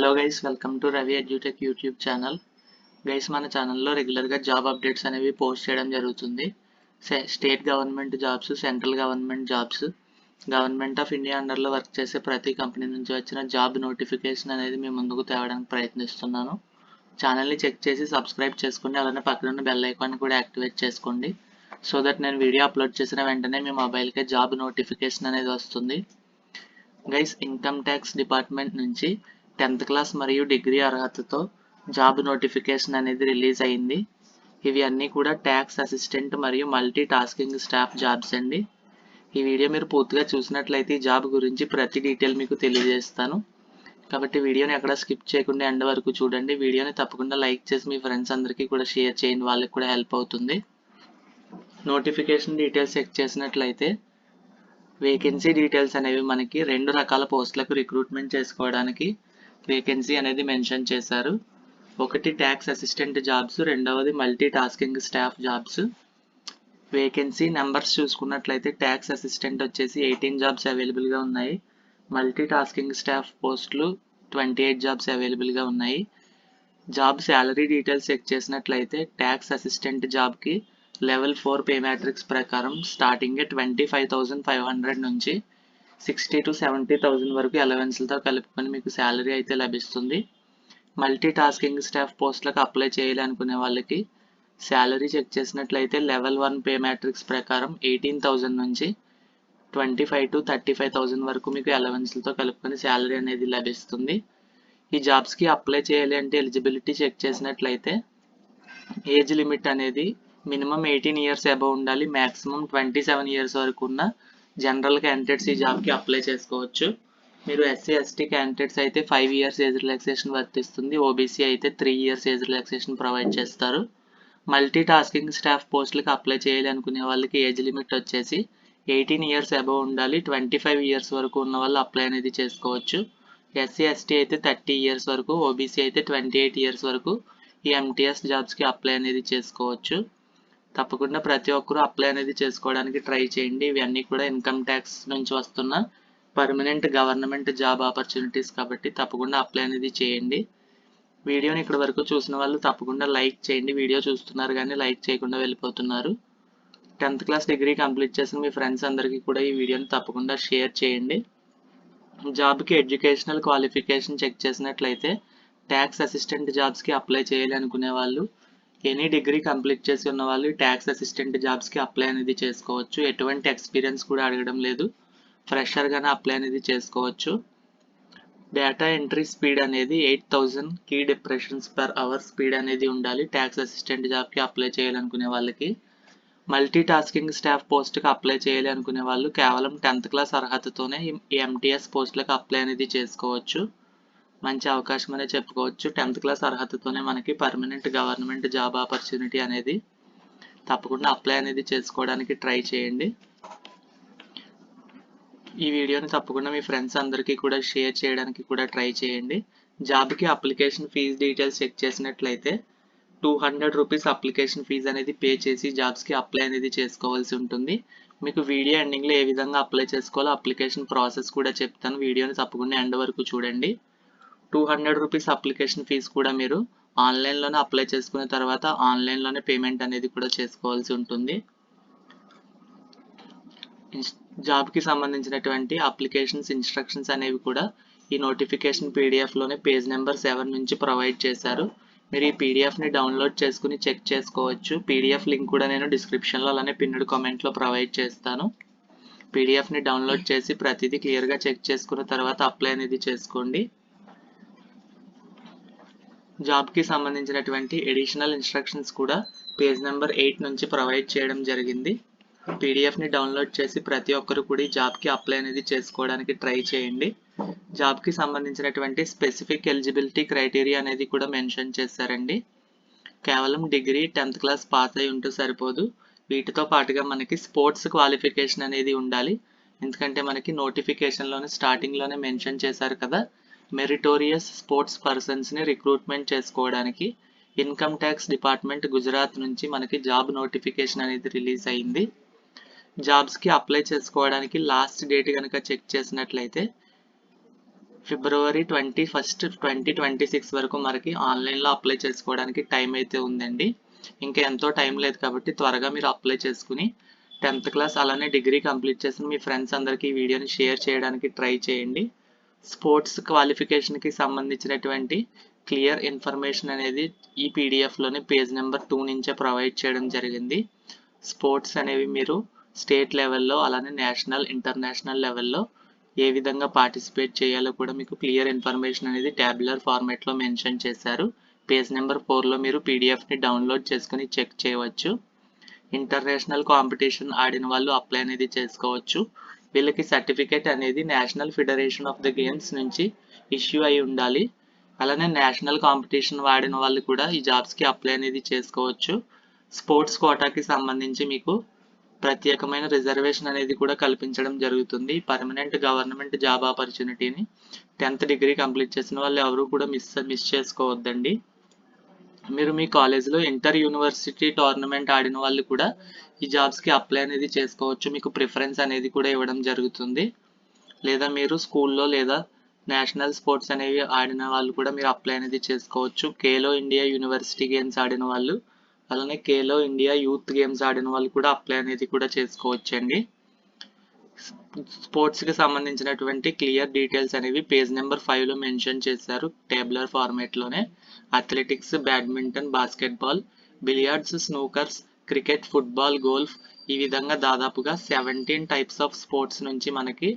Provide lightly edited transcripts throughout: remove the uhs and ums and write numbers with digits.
Hello guys, welcome to Ravi Edutech YouTube channel. Guys, మన ఛానల్లో రెగ్యులర్గా జాబ్ అప్డేట్స్ అనేవి పోస్ట్ చేయడం జరుగుతుంది. State government jobs, central government jobs, government of India అండర్లో వర్క్ చేసే ప్రతి కంపెనీ నుంచి వచ్చిన జాబ్ నోటిఫికేషన్ అనేది మీ ముందుకు తేవడానికి ప్రయత్నిస్తున్నాను. ఛానల్ని చెక్ చేసి సబ్స్క్రైబ్ చేసుకోండి, అలానే పక్కన ఉన్న బెల్ ఐకాన్ కూడా యాక్టివేట్ చేసుకోండి. సో దట్ నేను వీడియో అప్లోడ్ చేసిన వెంటనే మీ మొబైల్కే జాబ్ నోటిఫికేషన్ అనేది వస్తుంది. గైస్, ఇన్కమ్ ట్యాక్స్ డిపార్ట్మెంట్ నుంచి 10th క్లాస్ మరియు డిగ్రీ అర్హతతో జాబ్ నోటిఫికేషన్ అనేది రిలీజ్ అయింది. ఇవి అన్నీ కూడా ట్యాక్స్ అసిస్టెంట్ మరియు మల్టీ టాస్కింగ్ స్టాఫ్ జాబ్స్ అండి. ఈ వీడియో మీరు పూర్తిగా చూసినట్లయితే ఈ జాబ్ గురించి ప్రతి డీటెయిల్ మీకు తెలియజేస్తాను. కాబట్టి వీడియోని ఎక్కడ స్కిప్ చేయకుండా ఎండ్ వరకు చూడండి. వీడియోని తప్పకుండా లైక్ చేసి మీ ఫ్రెండ్స్ అందరికీ కూడా షేర్ చేయండి, వాళ్ళకి కూడా హెల్ప్ అవుతుంది. నోటిఫికేషన్ డీటెయిల్స్ చెక్ చేసినట్లయితే వేకెన్సీ డీటెయిల్స్ అనేవి మనకి 2 రకాల పోస్టులకు రిక్రూట్మెంట్ చేసుకోవడానికి వేకెన్సీ అనేది మెన్షన్ చేశారు. ఒకటి ట్యాక్స్ అసిస్టెంట్ జాబ్స్, రెండవది multi tasking staff jobs. Vacancy numbers చూసుకున్నట్లయితే ట్యాక్స్ అసిస్టెంట్ వచ్చేసి 18 జాబ్స్ అవైలబుల్గా ఉన్నాయి. మల్టీ టాస్కింగ్ స్టాఫ్ పోస్టులు 28 జాబ్స్ అవైలబుల్గా ఉన్నాయి. జాబ్ శాలరీ డీటెయిల్స్ చెక్ చేసినట్లయితే ట్యాక్స్ అసిస్టెంట్ జాబ్కి లెవెల్ 4 పే మ్యాట్రిక్స్ ప్రకారం స్టార్టింగ్ 25,500 నుంచి 60 to 70,000 వరకు అలవెన్స్లతో కలుపుకొని మీకు శాలరీ అయితే లభిస్తుంది. మల్టీ టాస్కింగ్ స్టాఫ్ పోస్టులకు అప్లై చేయాలి అనుకునే వాళ్ళకి శాలరీ చెక్ చేసినట్లయితే లెవెల్ 1 పే మ్యాట్రిక్స్ ప్రకారం 18,000 నుంచి 25 to 35,000 వరకు మీకు అలవెన్స్లతో కలుపుకొని శాలరీ అనేది లభిస్తుంది. ఈ జాబ్స్కి అప్లై చేయాలి అంటే ఎలిజిబిలిటీ చెక్ చేసినట్లయితే ఏజ్ లిమిట్ అనేది మినిమం 18 ఇయర్స్ అబవ్ ఉండాలి. మ్యాక్సిమం 27 ఇయర్స్ వరకు ఉన్న జనరల్ క్యాండిడేట్స్ ఈ జాబ్కి అప్లై చేసుకోవచ్చు. మీరు ఎస్సీ ఎస్టీ క్యాండిడేట్స్ అయితే 5 ఇయర్స్ ఏజ్ రిలాక్సేషన్ వర్తిస్తుంది. ఓబీసీ అయితే 3 ఇయర్స్ ఏజ్ రిలాక్సేషన్ ప్రొవైడ్ చేస్తారు. మల్టీ టాస్కింగ్ స్టాఫ్ పోస్టులకు అప్లై చేయాలి అనుకునే వాళ్ళకి ఏజ్ లిమిట్ వచ్చేసి 18 ఇయర్స్ అబవ్ ఉండాలి. 25 ఇయర్స్ వరకు ఉన్న వాళ్ళు అప్లై అనేది చేసుకోవచ్చు. ఎస్సీ ఎస్టీ అయితే 30 ఇయర్స్ వరకు, ఓబీసీ అయితే 28 ఇయర్స్ వరకు ఈ ఎంటీఎస్ జాబ్స్కి అప్లై అనేది చేసుకోవచ్చు. తప్పకుండా ప్రతి ఒక్కరూ అప్లై అనేది చేసుకోవడానికి ట్రై చేయండి. ఇవన్నీ కూడా ఇన్కమ్ ట్యాక్స్ నుంచి వస్తున్న పర్మనెంట్ గవర్నమెంట్ జాబ్ ఆపర్చునిటీస్ కాబట్టి తప్పకుండా అప్లై అనేది చేయండి. వీడియోని ఇక్కడ వరకు చూసిన వాళ్ళు తప్పకుండా లైక్ చేయండి. వీడియో చూస్తున్నారు కానీ లైక్ చేయకుండా వెళ్ళిపోతున్నారు. 10th క్లాస్ డిగ్రీ కంప్లీట్ చేసిన మీ ఫ్రెండ్స్ అందరికీ కూడా ఈ వీడియోని తప్పకుండా షేర్ చేయండి. జాబ్కి ఎడ్యుకేషనల్ క్వాలిఫికేషన్ చెక్ చేసినట్లయితే ట్యాక్స్ అసిస్టెంట్ జాబ్స్కి అప్లై చేయాలి అనుకునే వాళ్ళు ఎనీ డిగ్రీ కంప్లీట్ చేసి ఉన్న వాళ్ళు ట్యాక్స్ అసిస్టెంట్ జాబ్స్కి అప్లై అనేది చేసుకోవచ్చు. ఎటువంటి ఎక్స్పీరియన్స్ కూడా అడగడం లేదు. ఫ్రెషర్గానే అప్లై అనేది చేసుకోవచ్చు. డేటా ఎంట్రీ స్పీడ్ అనేది 8,000 key depressions per hour speed అనేది ఉండాలి ట్యాక్స్ అసిస్టెంట్ జాబ్కి అప్లై చేయాలనుకునే వాళ్ళకి. మల్టీ టాస్కింగ్ స్టాఫ్ పోస్ట్కి అప్లై చేయాలి అనుకునే వాళ్ళు కేవలం 10th క్లాస్ అర్హతతోనే ఈ ఎంటీఎస్ పోస్టులకు అప్లై అనేది చేసుకోవచ్చు. మంచి అవకాశం అనే చెప్పుకోవచ్చు. 10th క్లాస్ అర్హతతోనే మనకి పర్మనెంట్ గవర్నమెంట్ జాబ్ ఆపర్చునిటీ అనేది. తప్పకుండా అప్లై అనేది చేసుకోవడానికి ట్రై చేయండి. ఈ వీడియోని తప్పకుండా మీ ఫ్రెండ్స్ అందరికీ కూడా షేర్ చేయడానికి కూడా ట్రై చేయండి. జాబ్కి అప్లికేషన్ ఫీజు డీటెయిల్స్ చెక్ చేసినట్లయితే 200 రూపీస్ అప్లికేషన్ ఫీజు అనేది పే చేసి జాబ్స్కి అప్లై అనేది చేసుకోవాల్సి ఉంటుంది. మీకు వీడియో ఎండింగ్లో ఏ విధంగా అప్లై చేసుకోవాలో అప్లికేషన్ ప్రాసెస్ కూడా చెప్తాను. వీడియోని తప్పకుండా ఎండ్ వరకు చూడండి. 200 రూపీస్ అప్లికేషన్ ఫీజు కూడా మీరు ఆన్లైన్లోనే అప్లై చేసుకున్న తర్వాత ఆన్లైన్లోనే పేమెంట్ అనేది కూడా చేసుకోవాల్సి ఉంటుంది. జాబ్కి సంబంధించినటువంటి అప్లికేషన్స్ ఇన్స్ట్రక్షన్స్ అనేవి కూడా ఈ నోటిఫికేషన్ పీడిఎఫ్లోనే పేజ్ నెంబర్ 7 నుంచి ప్రొవైడ్ చేశారు. మీరు ఈ పీడిఎఫ్ని డౌన్లోడ్ చేసుకుని చెక్ చేసుకోవచ్చు. పీడిఎఫ్ లింక్ కూడా నేను డిస్క్రిప్షన్లో అలానే పిన్నుడ్ కామెంట్లో ప్రొవైడ్ చేస్తాను. పీడిఎఫ్ని డౌన్లోడ్ చేసి ప్రతిదీ క్లియర్గా చెక్ చేసుకున్న తర్వాత అప్లై అనేది చేసుకోండి. జాబ్కి సంబంధించినటువంటి ఎడిషనల్ ఇన్స్ట్రక్షన్స్ కూడా పేజ్ నెంబర్ 8 నుంచి ప్రొవైడ్ చేయడం జరిగింది. పీడిఎఫ్ని డౌన్లోడ్ చేసి ప్రతి ఒక్కరు కూడా జాబ్కి అప్లై అనేది చేసుకోవడానికి ట్రై చేయండి. జాబ్కి సంబంధించినటువంటి స్పెసిఫిక్ ఎలిజిబిలిటీ క్రైటీరియా అనేది కూడా మెన్షన్ చేశారండి. కేవలం డిగ్రీ 10th క్లాస్ పాస్ అయి ఉంటూ సరిపోదు. వీటితో పాటుగా మనకి స్పోర్ట్స్ క్వాలిఫికేషన్ అనేది ఉండాలి. ఎందుకంటే మనకి నోటిఫికేషన్లోనే స్టార్టింగ్లోనే మెన్షన్ చేశారు కదా, మెరిటోరియస్ స్పోర్ట్స్ పర్సన్స్ని రిక్రూట్మెంట్ చేసుకోవడానికి ఇన్కమ్ ట్యాక్స్ డిపార్ట్మెంట్ గుజరాత్ నుంచి మనకి జాబ్ నోటిఫికేషన్ అనేది రిలీజ్ అయింది. జాబ్స్కి అప్లై చేసుకోవడానికి లాస్ట్ డేట్ కనుక చెక్ చేసినట్లయితే ఫిబ్రవరి 21, 2026 వరకు మనకి ఆన్లైన్లో అప్లై చేసుకోవడానికి టైం అయితే ఉందండి. ఇంకా ఎంతో టైం లేదు కాబట్టి త్వరగా మీరు అప్లై చేసుకుని 10th క్లాస్ అలానే డిగ్రీ కంప్లీట్ చేసిన మీ ఫ్రెండ్స్ అందరికీ ఈ వీడియోని షేర్ చేయడానికి ట్రై చేయండి. స్పోర్ట్స్ క్వాలిఫికేషన్కి సంబంధించినటువంటి క్లియర్ ఇన్ఫర్మేషన్ అనేది ఈ పీడిఎఫ్లోని పేజ్ నెంబర్ 2 నుంచే ప్రొవైడ్ చేయడం జరిగింది. స్పోర్ట్స్ అనేవి మీరు స్టేట్ లెవెల్లో అలానే నేషనల్ ఇంటర్నేషనల్ లెవెల్లో ఏ విధంగా పార్టిసిపేట్ చేయాలో కూడా మీకు క్లియర్ ఇన్ఫర్మేషన్ అనేది ట్యాబులర్ ఫార్మాట్లో మెన్షన్ చేశారు. పేజ్ నెంబర్ 4లో మీరు పీడిఎఫ్ని డౌన్లోడ్ చేసుకుని చెక్ చేయవచ్చు. ఇంటర్నేషనల్ కాంపిటీషన్ ఆడిన వాళ్ళు అప్లై అనేది చేసుకోవచ్చు. వీళ్ళకి సర్టిఫికేట్ అనేది national federation of the games నుంచి ఇష్యూ అయి ఉండాలి. అలానే నేషనల్ కాంపిటీషన్ ఆడిన వాళ్ళు కూడా ఈ జాబ్స్కి అప్లై అనేది చేసుకోవచ్చు. స్పోర్ట్స్ కోటాకి సంబంధించి మీకు ప్రత్యేకమైన రిజర్వేషన్ అనేది కూడా కల్పించడం జరుగుతుంది. పర్మనెంట్ గవర్నమెంట్ జాబ్ ఆపర్చునిటీని 10th డిగ్రీ కంప్లీట్ చేసిన వాళ్ళు ఎవరు కూడా మిస్ చేసుకోవద్దండి. మీరు మీ కాలేజ్లో ఇంటర్ యూనివర్సిటీ టోర్నమెంట్ ఆడిన వాళ్ళు కూడా ఈ జాబ్స్కి అప్లై అనేది చేసుకోవచ్చు. మీకు ప్రిఫరెన్స్ అనేది కూడా ఇవ్వడం జరుగుతుంది. లేదా మీరు స్కూల్లో లేదా నేషనల్ స్పోర్ట్స్ అనేవి ఆడిన వాళ్ళు కూడా మీరు అప్లై అనేది చేసుకోవచ్చు. ఖేలో ఇండియా యూనివర్సిటీ గేమ్స్ ఆడిన వాళ్ళు అలానే ఖేలో ఇండియా యూత్ గేమ్స్ ఆడిన వాళ్ళు కూడా అప్లై అనేది కూడా చేసుకోవచ్చండి. స్పోర్ట్స్కి సంబంధించినటువంటి క్లియర్ డీటెయిల్స్ అనేవి పేజ్ నెంబర్ 5లో మెన్షన్ చేశారు టేబులర్ ఫార్మాట్లోనే. Athletics, badminton, basketball, billiards, snookers, cricket, football, golf ఈ విధంగా దాదాపుగా 17 టైప్స్ ఆఫ్ స్పోర్ట్స్ నుంచి మనకి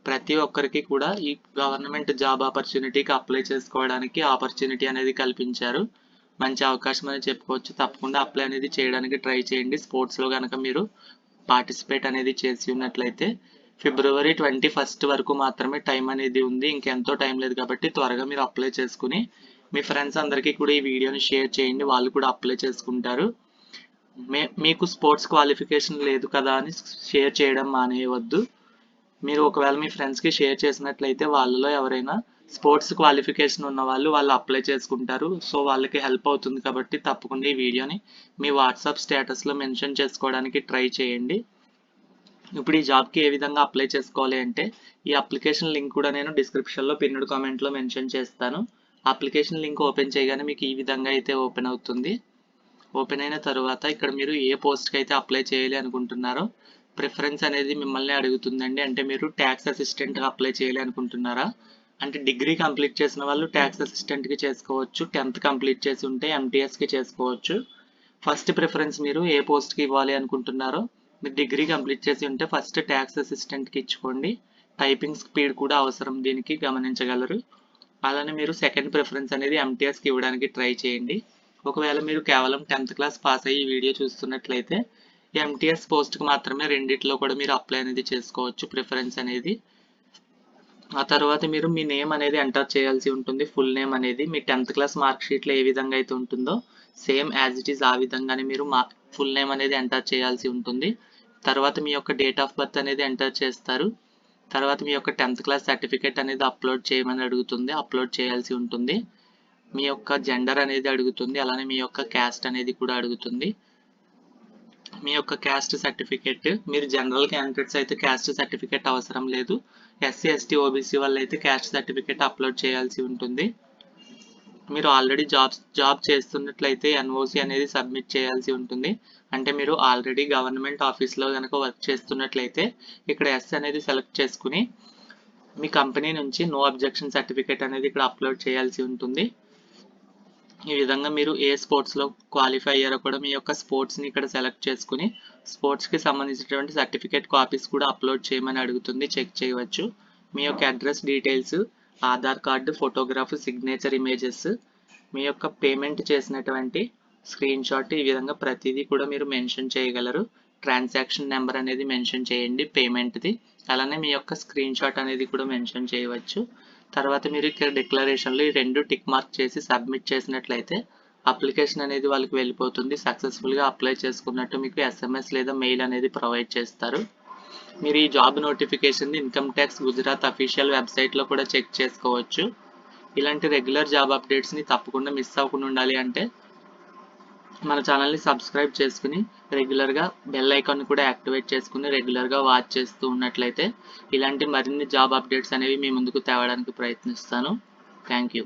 ప్రతి ఒక్కరికి కూడా ఈ గవర్నమెంట్ జాబ్ ఆపర్చునిటీకి అప్లై చేసుకోవడానికి ఆపర్చునిటీ అనేది కల్పించారు. మంచి అవకాశం అని చెప్పుకోవచ్చు. తప్పకుండా అప్లై అనేది చేయడానికి ట్రై చేయండి. స్పోర్ట్స్లో కనుక మీరు పార్టిసిపేట్ అనేది చేసి ఉన్నట్లయితే ఫిబ్రవరి 21 వరకు మాత్రమే టైం అనేది ఉంది. ఇంకెంతో టైం లేదు కాబట్టి త్వరగా మీరు అప్లై చేసుకుని మీ ఫ్రెండ్స్ అందరికీ కూడా ఈ వీడియోని షేర్ చేయండి. వాళ్ళు కూడా అప్లై చేసుకుంటారు. మీకు స్పోర్ట్స్ క్వాలిఫికేషన్ లేదు కదా అని షేర్ చేయడం మానేయవద్దు. మీరు ఒకవేళ మీ ఫ్రెండ్స్కి షేర్ చేసినట్లయితే వాళ్ళలో ఎవరైనా స్పోర్ట్స్ క్వాలిఫికేషన్ ఉన్న వాళ్ళు అప్లై చేసుకుంటారు. సో వాళ్ళకి హెల్ప్ అవుతుంది కాబట్టి తప్పకుండా ఈ వీడియోని మీ వాట్సాప్ స్టేటస్లో మెన్షన్ చేసుకోవడానికి ట్రై చేయండి. ఇప్పుడు ఈ జాబ్కి ఏ విధంగా అప్లై చేసుకోవాలి అంటే ఈ అప్లికేషన్ లింక్ కూడా నేను డిస్క్రిప్షన్లో పిన్నుడ్ కామెంట్లో మెన్షన్ చేస్తాను. అప్లికేషన్ లింక్ ఓపెన్ చేయగానే మీకు ఈ విధంగా అయితే ఓపెన్ అవుతుంది. ఓపెన్ అయిన తర్వాత ఇక్కడ మీరు ఏ పోస్ట్కి అయితే అప్లై చేయాలి అనుకుంటున్నారో ప్రిఫరెన్స్ అనేది మిమ్మల్ని అడుగుతుందండి. అంటే మీరు ట్యాక్స్ అసిస్టెంట్గా అప్లై చేయాలి అనుకుంటున్నారా? అంటే డిగ్రీ కంప్లీట్ చేసిన వాళ్ళు ట్యాక్స్ అసిస్టెంట్కి చేసుకోవచ్చు. 10th కంప్లీట్ చేసి ఉంటే ఎంటీఎస్కి చేసుకోవచ్చు. ఫస్ట్ ప్రిఫరెన్స్ మీరు ఏ పోస్ట్కి ఇవ్వాలి అనుకుంటున్నారో మీరు డిగ్రీ కంప్లీట్ చేసి ఉంటే ఫస్ట్ ట్యాక్స్ అసిస్టెంట్కి ఇచ్చుకోండి. టైపింగ్ స్పీడ్ కూడా అవసరం దీనికి గమనించగలరు. అలానే మీరు సెకండ్ ప్రిఫరెన్స్ అనేది ఎంటీఎస్కి ఇవ్వడానికి ట్రై చేయండి. ఒకవేళ మీరు కేవలం 10th క్లాస్ పాస్ అయ్యి వీడియో చూస్తున్నట్లయితే ఎంటీఎస్ పోస్ట్కి మాత్రమే రెండిట్లో కూడా మీరు అప్లై అనేది చేసుకోవచ్చు ప్రిఫరెన్స్ అనేది. ఆ తర్వాత మీరు మీ నేమ్ అనేది ఎంటర్ చేయాల్సి ఉంటుంది. ఫుల్ నేమ్ అనేది మీ 10th క్లాస్ మార్క్ షీట్లో ఏ విధంగా అయితే ఉంటుందో సేమ్ యాజ్ ఇట్ ఈస్ ఆ విధంగానే మీరు ఫుల్ నేమ్ అనేది ఎంటర్ చేయాల్సి ఉంటుంది. తర్వాత మీ యొక్క డేట్ ఆఫ్ బర్త్ అనేది ఎంటర్ చేస్తారు. తర్వాత మీ యొక్క 10th క్లాస్ సర్టిఫికేట్ అనేది అప్లోడ్ చేయమని అడుగుతుంది. అప్లోడ్ చేయాల్సి ఉంటుంది. మీ యొక్క జెండర్ అనేది అడుగుతుంది. అలానే మీ యొక్క క్యాస్ట్ అనేది కూడా అడుగుతుంది. మీ యొక్క క్యాస్ట్ సర్టిఫికేట్ మీరు జనరల్ క్యాండిడేట్స్ అయితే క్యాస్ట్ సర్టిఫికేట్ అవసరం లేదు. ఎస్సీ ఎస్టీ ఓబీసీ వాళ్ళు అయితే క్యాస్ట్ సర్టిఫికేట్ అప్లోడ్ చేయాల్సి ఉంటుంది. మీరు ఆల్రెడీ జాబ్ చేస్తున్నట్లయితే ఎన్ఓసి అనేది సబ్మిట్ చేయాల్సి ఉంటుంది. అంటే మీరు ఆల్రెడీ గవర్నమెంట్ ఆఫీస్లో కనుక వర్క్ చేస్తున్నట్లయితే ఇక్కడ ఎస్ అనేది సెలెక్ట్ చేసుకుని మీ కంపెనీ నుంచి నో అబ్జెక్షన్ సర్టిఫికేట్ అనేది ఇక్కడ అప్లోడ్ చేయాల్సి ఉంటుంది. ఈ విధంగా మీరు ఏ స్పోర్ట్స్లో క్వాలిఫై అయ్యారో కూడా మీ యొక్క స్పోర్ట్స్ని ఇక్కడ సెలెక్ట్ చేసుకుని స్పోర్ట్స్కి సంబంధించినటువంటి సర్టిఫికేట్ కాపీస్ కూడా అప్లోడ్ చేయమని అడుగుతుంది. చెక్ చేయవచ్చు. మీ యొక్క address details, Aadhaar card, photograph, signature images, మీ యొక్క పేమెంట్ చేసినటువంటి స్క్రీన్ షాట్ ఈ విధంగా ప్రతిదీ కూడా మీరు మెన్షన్ చేయగలరు. ట్రాన్సాక్షన్ నెంబర్ అనేది మెన్షన్ చేయండి పేమెంట్ది. అలానే మీ యొక్క స్క్రీన్ షాట్ అనేది కూడా మెన్షన్ చేయవచ్చు. తర్వాత మీరు ఇక్కడ డిక్లరేషన్లో ఈ రెండు టిక్ మార్క్ చేసి సబ్మిట్ చేసినట్లయితే అప్లికేషన్ అనేది వాళ్ళకి వెళ్ళిపోతుంది. సక్సెస్ఫుల్గా అప్లై చేసుకున్నట్టు మీకు ఎస్ఎంఎస్ లేదా మెయిల్ అనేది ప్రొవైడ్ చేస్తారు. మీరు ఈ job notification income tax Gujarat official వెబ్సైట్లో కూడా చెక్ చేసుకోవచ్చు. ఇలాంటి రెగ్యులర్ జాబ్ అప్డేట్స్ని తప్పకుండా మిస్ అవ్వకుండా ఉండాలి అంటే మన ఛానల్ని సబ్స్క్రైబ్ చేసుకుని రెగ్యులర్గా బెల్ ఐకాన్ కూడా యాక్టివేట్ చేసుకుని రెగ్యులర్గా వాచ్ చేస్తూ ఉన్నట్లయితే ఇలాంటి మరిన్ని జాబ్ అప్డేట్స్ అనేవి మీ ముందుకు తేవడానికి ప్రయత్నిస్తాను. Thank you.